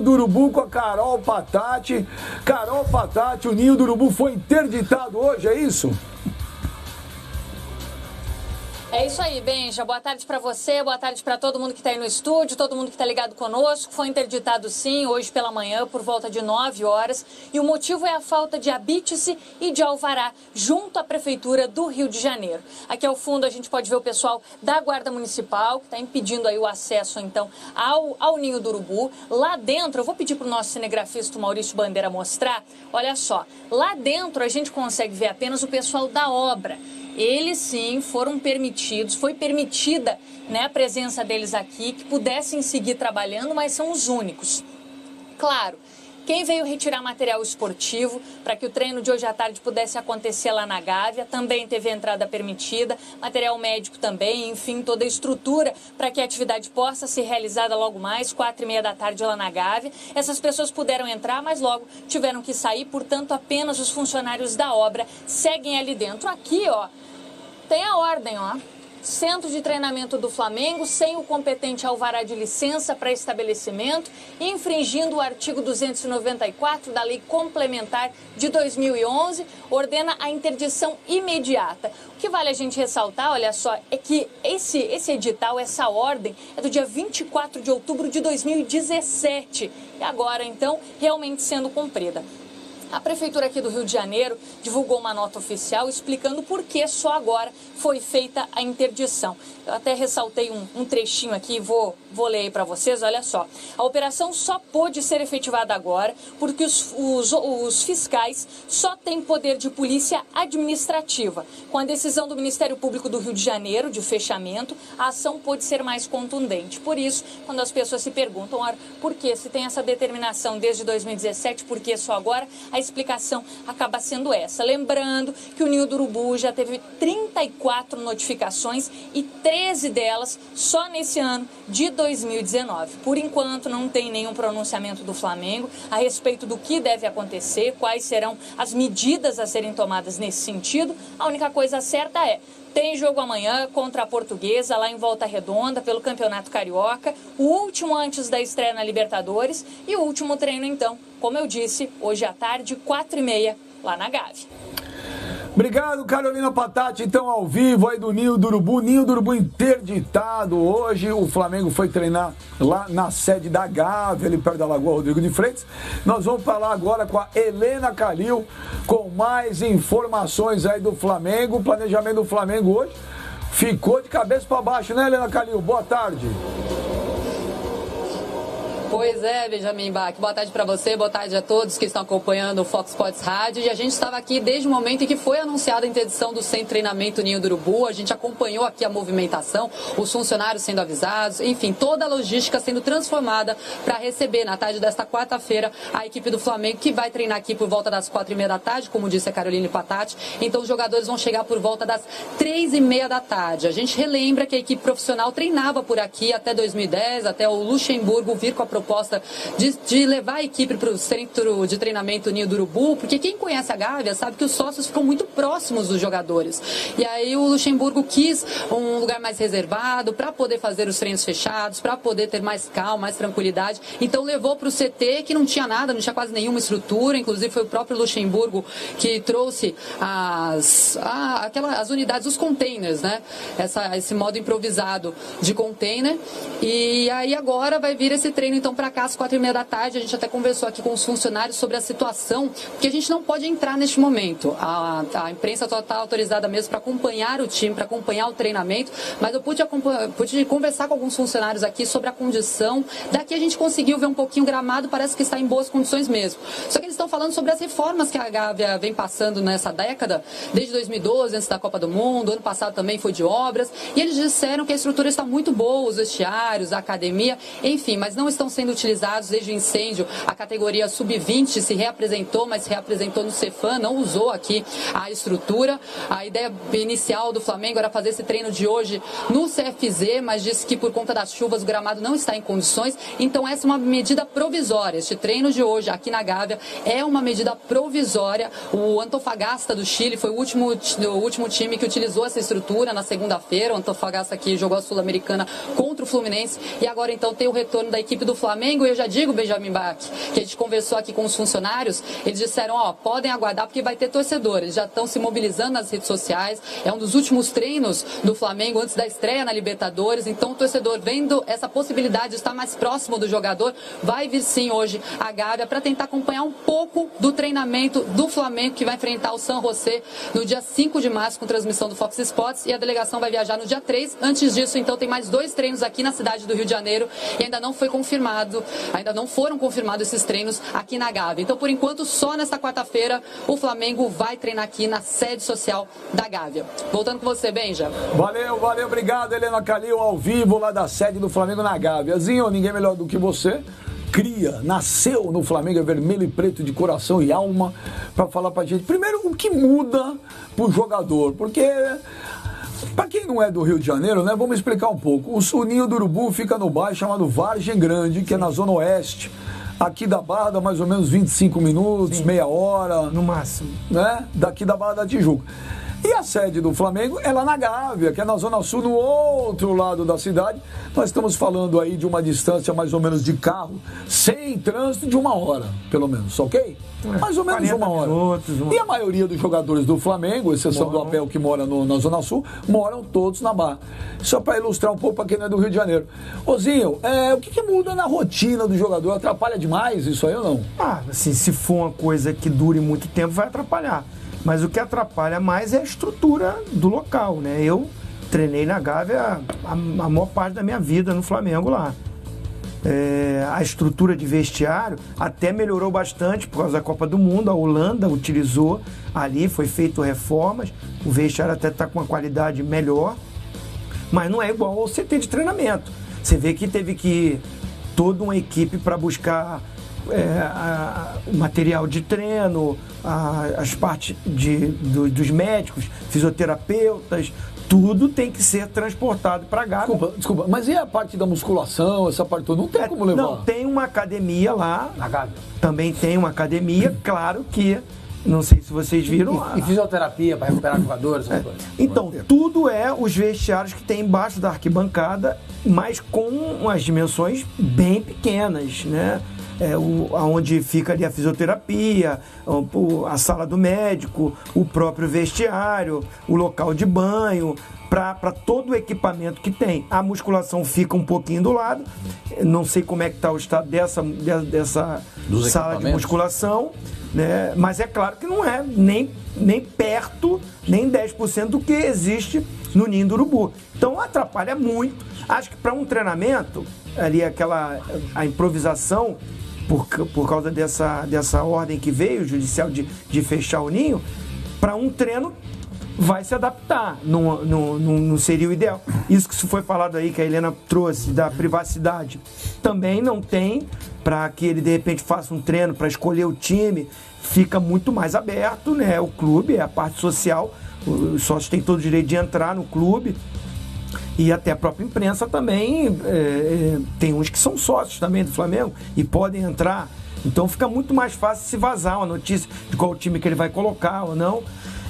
do Urubu com a Carol Patati. Carol Patati, o Ninho do Urubu foi interditado hoje, é isso? É isso aí, Benja. Boa tarde para você, boa tarde para todo mundo que está aí no estúdio, todo mundo que está ligado conosco. Foi interditado sim, hoje pela manhã, por volta de 9 horas. E o motivo é a falta de habite-se e de alvará junto à Prefeitura do Rio de Janeiro. Aqui ao fundo a gente pode ver o pessoal da Guarda Municipal, que está impedindo aí o acesso, então, ao Ninho do Urubu. Lá dentro, eu vou pedir para o nosso cinegrafista Maurício Bandeira mostrar. Olha só, lá dentro a gente consegue ver apenas o pessoal da obra. Eles sim foram permitidos, foi permitida, né, a presença deles aqui, que pudessem seguir trabalhando, mas são os únicos. Claro, quem veio retirar material esportivo para que o treino de hoje à tarde pudesse acontecer lá na Gávea, também teve entrada permitida, material médico também, enfim, toda a estrutura para que a atividade possa ser realizada logo mais, 4h30 da tarde lá na Gávea. Essas pessoas puderam entrar, mas logo tiveram que sair, portanto, apenas os funcionários da obra seguem ali dentro. Aqui, ó, tem a ordem, ó. Centro de treinamento do Flamengo, sem o competente alvará de licença para estabelecimento, infringindo o artigo 294 da Lei Complementar de 2011, ordena a interdição imediata. O que vale a gente ressaltar, olha só, é que esse edital, essa ordem, é do dia 24 de outubro de 2017 e agora, então, realmente sendo cumprida. A Prefeitura aqui do Rio de Janeiro divulgou uma nota oficial explicando por que só agora foi feita a interdição. Eu até ressaltei um trechinho aqui, vou ler aí para vocês, olha só. A operação só pôde ser efetivada agora porque os fiscais só têm poder de polícia administrativa. Com a decisão do Ministério Público do Rio de Janeiro de fechamento, a ação pôde ser mais contundente. Por isso, quando as pessoas se perguntam, por que se tem essa determinação desde 2017, por que só agora? A explicação acaba sendo essa. Lembrando que o Ninho do Urubu já teve 34 notificações e 13 delas só nesse ano de 2019. Por enquanto, não tem nenhum pronunciamento do Flamengo a respeito do que deve acontecer, quais serão as medidas a serem tomadas nesse sentido. A única coisa certa é: tem jogo amanhã contra a Portuguesa, lá em Volta Redonda, pelo Campeonato Carioca. O último antes da estreia na Libertadores e o último treino, então, como eu disse, hoje à tarde, 4h30, lá na Gávea. Obrigado, Carolina Patati. Então, ao vivo aí do Ninho do Urubu. Ninho do Urubu interditado hoje. O Flamengo foi treinar lá na sede da Gávea, ali perto da Lagoa Rodrigo de Freitas. Nós vamos falar agora com a Helena Calil, com mais informações aí do Flamengo. O planejamento do Flamengo hoje ficou de cabeça para baixo, né, Helena Calil? Boa tarde. Pois é, Benjamin Bach. Boa tarde para você, boa tarde a todos que estão acompanhando o Fox Sports Rádio. E a gente estava aqui desde o momento em que foi anunciada a interdição do Centro de Treinamento Ninho do Urubu. A gente acompanhou aqui a movimentação, os funcionários sendo avisados, enfim, toda a logística sendo transformada para receber na tarde desta quarta-feira a equipe do Flamengo, que vai treinar aqui por volta das 4h30 da tarde, como disse a Carolina Patati. Então os jogadores vão chegar por volta das 3h30 da tarde. A gente relembra que a equipe profissional treinava por aqui até 2010, até o Luxemburgo vir com a proposta de levar a equipe para o centro de treinamento Ninho do Urubu, porque quem conhece a Gávea sabe que os sócios ficam muito próximos dos jogadores. E aí o Luxemburgo quis um lugar mais reservado para poder fazer os treinos fechados, para poder ter mais calma, mais tranquilidade. Então levou para o CT, que não tinha nada, não tinha quase nenhuma estrutura. Inclusive foi o próprio Luxemburgo que trouxe as unidades, os containers, né? Esse modo improvisado de container. E aí agora vai vir esse treino então para cá às 4h30 da tarde. A gente até conversou aqui com os funcionários sobre a situação, porque a gente não pode entrar neste momento. A imprensa só está autorizada mesmo para acompanhar o time, para acompanhar o treinamento, mas eu pude conversar com alguns funcionários aqui sobre a condição. Daqui a gente conseguiu ver um pouquinho o gramado, parece que está em boas condições mesmo. Só que eles estão falando sobre as reformas que a Gávea vem passando nessa década, desde 2012, antes da Copa do Mundo, ano passado também foi de obras, e eles disseram que a estrutura está muito boa, os vestiários, a academia, enfim, mas não estão sendo utilizados desde o incêndio. A categoria sub-20 se reapresentou, mas se reapresentou no Cefam, não usou aqui a estrutura. A ideia inicial do Flamengo era fazer esse treino de hoje no CFZ, mas disse que por conta das chuvas o gramado não está em condições, então essa é uma medida provisória. Este treino de hoje aqui na Gávea é uma medida provisória. O Antofagasta do Chile foi o último time que utilizou essa estrutura na segunda-feira. O Antofagasta que jogou a Sul-Americana contra o Fluminense e agora então tem o retorno da equipe do Flamengo, e eu já digo, Benjamin Bach, que a gente conversou aqui com os funcionários, eles disseram, podem aguardar porque vai ter torcedores, já estão se mobilizando nas redes sociais, é um dos últimos treinos do Flamengo antes da estreia na Libertadores, então o torcedor vendo essa possibilidade de estar mais próximo do jogador, vai vir sim hoje a Gávea para tentar acompanhar um pouco do treinamento do Flamengo, que vai enfrentar o San José no dia 5 de março com transmissão do Fox Sports, e a delegação vai viajar no dia 3. Antes disso, então, tem mais 2 treinos aqui na cidade do Rio de Janeiro e ainda não foram confirmados esses treinos aqui na Gávea. Então, por enquanto, só nesta quarta-feira o Flamengo vai treinar aqui na sede social da Gávea. Voltando com você, Benja. Valeu, obrigado, Helena Calil, ao vivo lá da sede do Flamengo na Gáviazinho, ninguém melhor do que você. Nasceu no Flamengo, é vermelho e preto de coração e alma, para falar pra gente, primeiro, o que muda pro jogador, porque, pra quem não é do Rio de Janeiro, né, vamos explicar um pouco. O Ninho do Urubu fica no bairro chamado Vargem Grande, que é na zona oeste, aqui da Barra dá mais ou menos 25 minutos, meia hora. No máximo. Né, daqui da Barra da Tijuca. E a sede do Flamengo é lá na Gávea, que é na Zona Sul, no outro lado da cidade. Nós estamos falando aí de uma distância mais ou menos de carro, sem trânsito, de 1 hora, pelo menos, ok? Mais ou menos 1 hora. Minutos, E a maioria dos jogadores do Flamengo, exceção do Abel, que mora na Zona Sul, moram todos na Barra. Só para ilustrar um pouco para quem não é do Rio de Janeiro. Ô,zinho, o que muda na rotina do jogador? Atrapalha demais isso aí ou não? Assim, se for uma coisa que dure muito tempo, vai atrapalhar. Mas o que atrapalha mais é a estrutura do local, né? Eu treinei na Gávea a maior parte da minha vida no Flamengo lá. A estrutura de vestiário até melhorou bastante por causa da Copa do Mundo. A Holanda utilizou ali, foi feito reformas. O vestiário até está com uma qualidade melhor, mas não é igual ao CT de treinamento. Você vê que teve que ir toda uma equipe para buscar o material de treino, as partes dos médicos, fisioterapeutas, tudo tem que ser transportado para Gávea. Desculpa, mas e a parte da musculação, essa parte toda? Não tem como levar? Não, tem uma academia lá. Na Gávea? Também tem uma academia, claro que, não sei se vocês viram. E fisioterapia para recuperar jogadores? Então, tudo os vestiários que tem embaixo da arquibancada, mas com as dimensões bem pequenas, né? Onde fica ali a fisioterapia, a sala do médico, o próprio vestiário, o local de banho, para todo o equipamento que tem. A musculação fica um pouquinho do lado, não sei como é que está o estado dessa sala de musculação, né? Mas é claro que não é nem perto, nem 10% do que existe no Ninho do Urubu. Então atrapalha muito. Acho que para um treinamento, ali a improvisação, por causa dessa ordem que veio, judicial, de fechar o ninho, para um treino vai se adaptar, não seria o ideal. Isso que foi falado aí, que a Helena trouxe, da privacidade, também não tem, para que ele de repente faça um treino para escolher o time, fica muito mais aberto, né? O clube, a parte social, os sócios têm todo o direito de entrar no clube. E até a própria imprensa também, tem uns que são sócios também do Flamengo e podem entrar. Então fica muito mais fácil se vazar uma notícia de qual time que ele vai colocar ou não.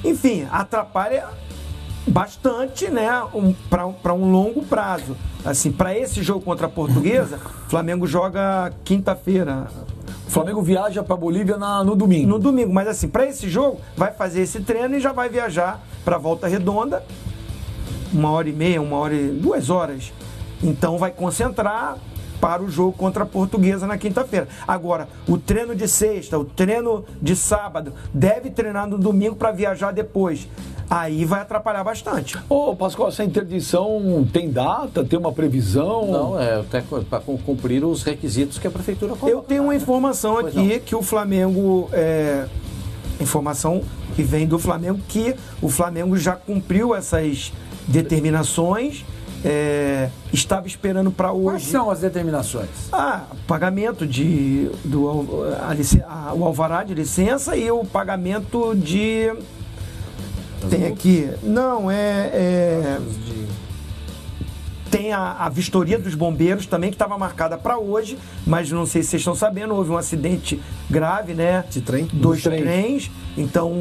Enfim, atrapalha bastante, né, para um longo prazo. Assim, para esse jogo contra a Portuguesa, o Flamengo joga quinta-feira. O Flamengo viaja para Bolívia no domingo. No domingo, mas assim, para esse jogo, vai fazer esse treino e já vai viajar para Volta Redonda. 1h30, 2 horas. Então vai concentrar para o jogo contra a Portuguesa na quinta-feira. Agora, o treino de sexta, o treino de sábado, deve treinar no domingo para viajar depois. Aí vai atrapalhar bastante. Pascoal, essa interdição tem data, tem uma previsão? Não, até para cumprir os requisitos que a prefeitura coloca. Eu tenho uma informação aqui que o Flamengo... informação que vem do Flamengo, que o Flamengo já cumpriu essas determinações, estava esperando para hoje. Quais são as determinações? Pagamento o alvará de licença e o pagamento de... Tem aqui... Não, Tem a vistoria dos bombeiros também, que estava marcada para hoje, mas não sei se vocês estão sabendo, houve um acidente grave, né? De trem? 2 trens. Então,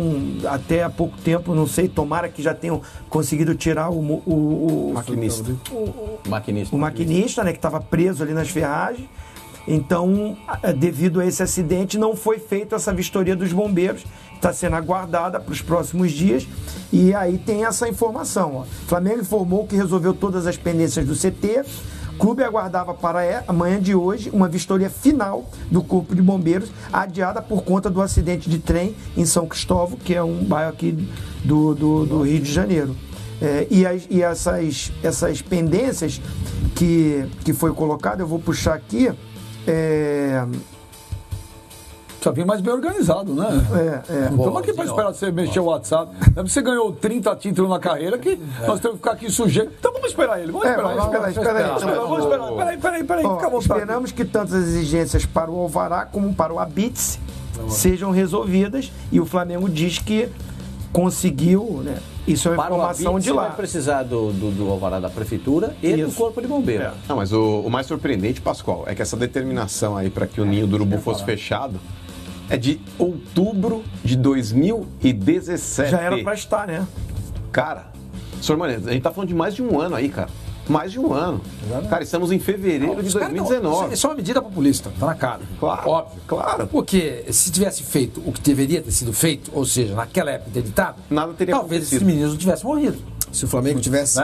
até há pouco tempo, não sei, tomara que já tenham conseguido tirar o maquinista. O maquinista, né, que estava preso ali nas ferragens. Então, devido a esse acidente, não foi feita essa vistoria dos bombeiros, está sendo aguardada para os próximos dias, e aí tem essa informação. O Flamengo informou que resolveu todas as pendências do CT. O clube aguardava para amanhã de hoje uma vistoria final do Corpo de Bombeiros, adiada por conta do acidente de trem em São Cristóvão, que é um bairro aqui do Rio de Janeiro. E essas pendências que foi colocado, eu vou puxar aqui. Só vem mais bem organizado, né? Estamos aqui para esperar você mexer o WhatsApp. Você ganhou 30 títulos na carreira que nós temos que ficar aqui sujeito. Então vamos esperar ele. Vamos esperar ele. Peraí. Fica à vontade. Esperamos que tantas as exigências para o Alvará como para o Abitse sejam resolvidas, e o Flamengo diz que conseguiu, né? Isso é uma informação de lá. Vai precisar do alvará da prefeitura e do Corpo de Bombeiros. Não, mas o mais surpreendente, Pascoal, é que essa determinação aí para que o Ninho do Urubu fosse fechado é de outubro de 2017. Já era para estar, né? Cara, senhor Maneiro, a gente tá falando de mais de um ano aí, cara. Mais de um ano. Exatamente. Cara, estamos em fevereiro de 2019. Isso é uma medida populista, tá na cara. Claro, óbvio. Claro. Porque se tivesse feito o que deveria ter sido feito, ou seja, naquela época interditado, nada teria talvez esses meninos não tivessem morrido. Se o Flamengo tivesse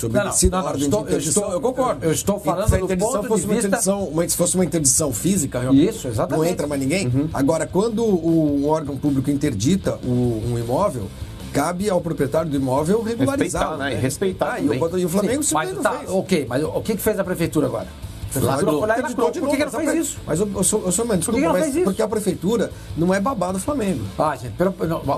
obedecido a ordem de interdição... Eu concordo. Eu estou falando do ponto de vista... Se fosse uma interdição física, realmente, isso, exatamente. Não entra mais ninguém. Agora, quando um órgão público interdita um imóvel, cabe ao proprietário do imóvel regularizar. Respeitar, né? E o Flamengo simplesmente não fez. Ok, mas o que fez a prefeitura agora? Por que ela fez isso? Mas, desculpa, porque a prefeitura não é babá do Flamengo. Gente,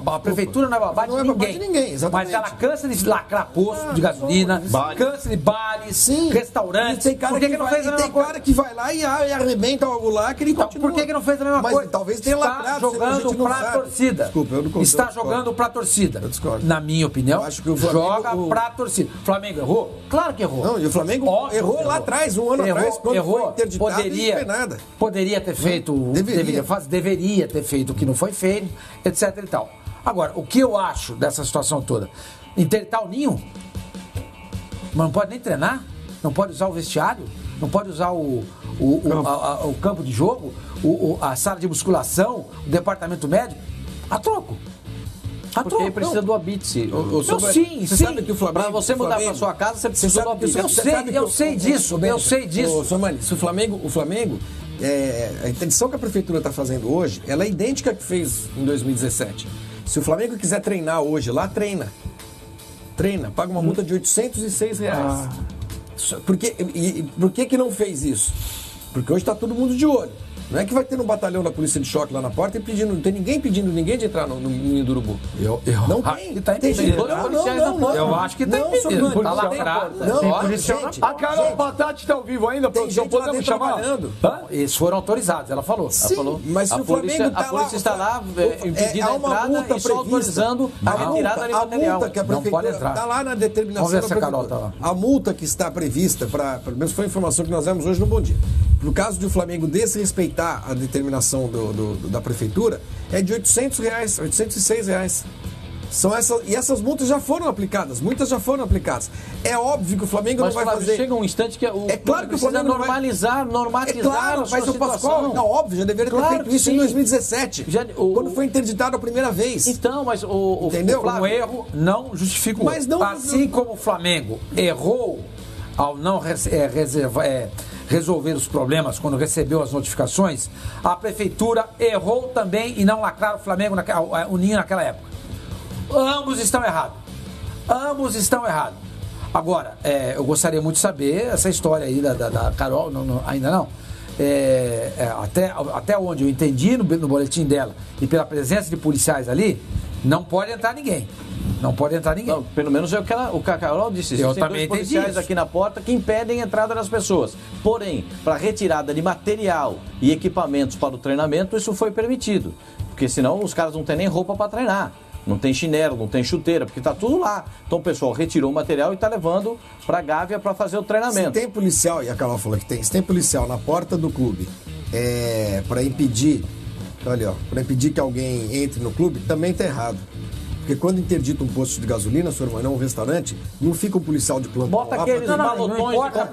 a prefeitura não é babá de ninguém. Exatamente. Mas ela cansa de lacrar posto de gasolina, cansa de bares, restaurantes. Por que não fez a mesma coisa? Tem cara que vai lá e arrebenta o lacre e continua. Por que não fez a mesma coisa? Talvez tenha lacrado. Está jogando para a torcida. Desculpa, eu não consigo. Está jogando para a torcida. Eu discordo. Na minha opinião, acho que o Flamengo joga para a torcida. O Flamengo errou? Claro que errou. Não, e o Flamengo errou lá atrás, um ano atrás. Errou, poderia ter feito, deveria ter feito o que não foi feito, etc e tal. Agora, o que eu acho dessa situação toda? Interditar o Ninho, mas não pode nem treinar, não pode usar o vestiário, não pode usar o campo de jogo, a sala de musculação, o departamento médico, a troco. Porque aí precisa do Abitse. Sim. Sabe que o Flamengo... Para você mudar para sua casa, você precisa do Abitse. Eu sei disso. Se o Flamengo... a interdição que a prefeitura está fazendo hoje, ela é idêntica à que fez em 2017. Se o Flamengo quiser treinar hoje lá, treina. Paga uma multa de R$806. Por que não fez isso? Porque hoje está todo mundo de olho. Não é que vai ter um batalhão da polícia de choque lá na porta e não tem ninguém pedindo ninguém de entrar no Ninho do Urubu. Não tem. Tá impedido. Eu acho que tá impedido. Tá lacrado. A Carol Patati está ao vivo ainda, produção. Podemos chamar? Eles foram autorizados, ela falou. Mas se a polícia está lá impedindo a entrada e só autorizando a retirada de material. A multa que a prefeitura está lá na determinação da prefeitura. A multa que está prevista, pelo menos foi a informação que nós demos hoje no Bom Dia. No caso de o Flamengo desrespeitar a determinação da prefeitura, é de R$800, R$806. E essas multas já foram aplicadas, muitas já foram aplicadas. É óbvio que o Flamengo não vai fazer... Chega um instante que é claro que o Flamengo normatizar a sua situação. Não, óbvio, já deveria ter feito isso em 2017, quando foi interditado a primeira vez. Então, mas entendeu? O erro não justifica o erro. Assim como o Flamengo errou ao não resolver os problemas quando recebeu as notificações, a prefeitura errou também em não lacrar o Flamengo, o Ninho naquela época. Ambos estão errados. Agora, eu gostaria muito de saber essa história aí da Carol, ainda não. Até onde eu entendi no boletim dela e pela presença de policiais ali, não pode entrar ninguém. Não, pelo menos é o que a Carol disse. Eu tem também dois policiais isso aqui na porta que impedem a entrada das pessoas. Porém, para retirada de material e equipamentos para o treinamento, isso foi permitido. Porque senão os caras não têm nem roupa para treinar. Não tem chinelo, não tem chuteira, porque está tudo lá. Então o pessoal retirou o material e está levando para a Gávea para fazer o treinamento. Se tem policial, e a Carol falou que tem, se tem policial na porta do clube para impedir, para impedir que alguém entre no clube, também está errado. Porque quando interdita um posto de gasolina, senhor Manuel, um restaurante, não fica um policial de plantão lá. Bota aqueles balotões.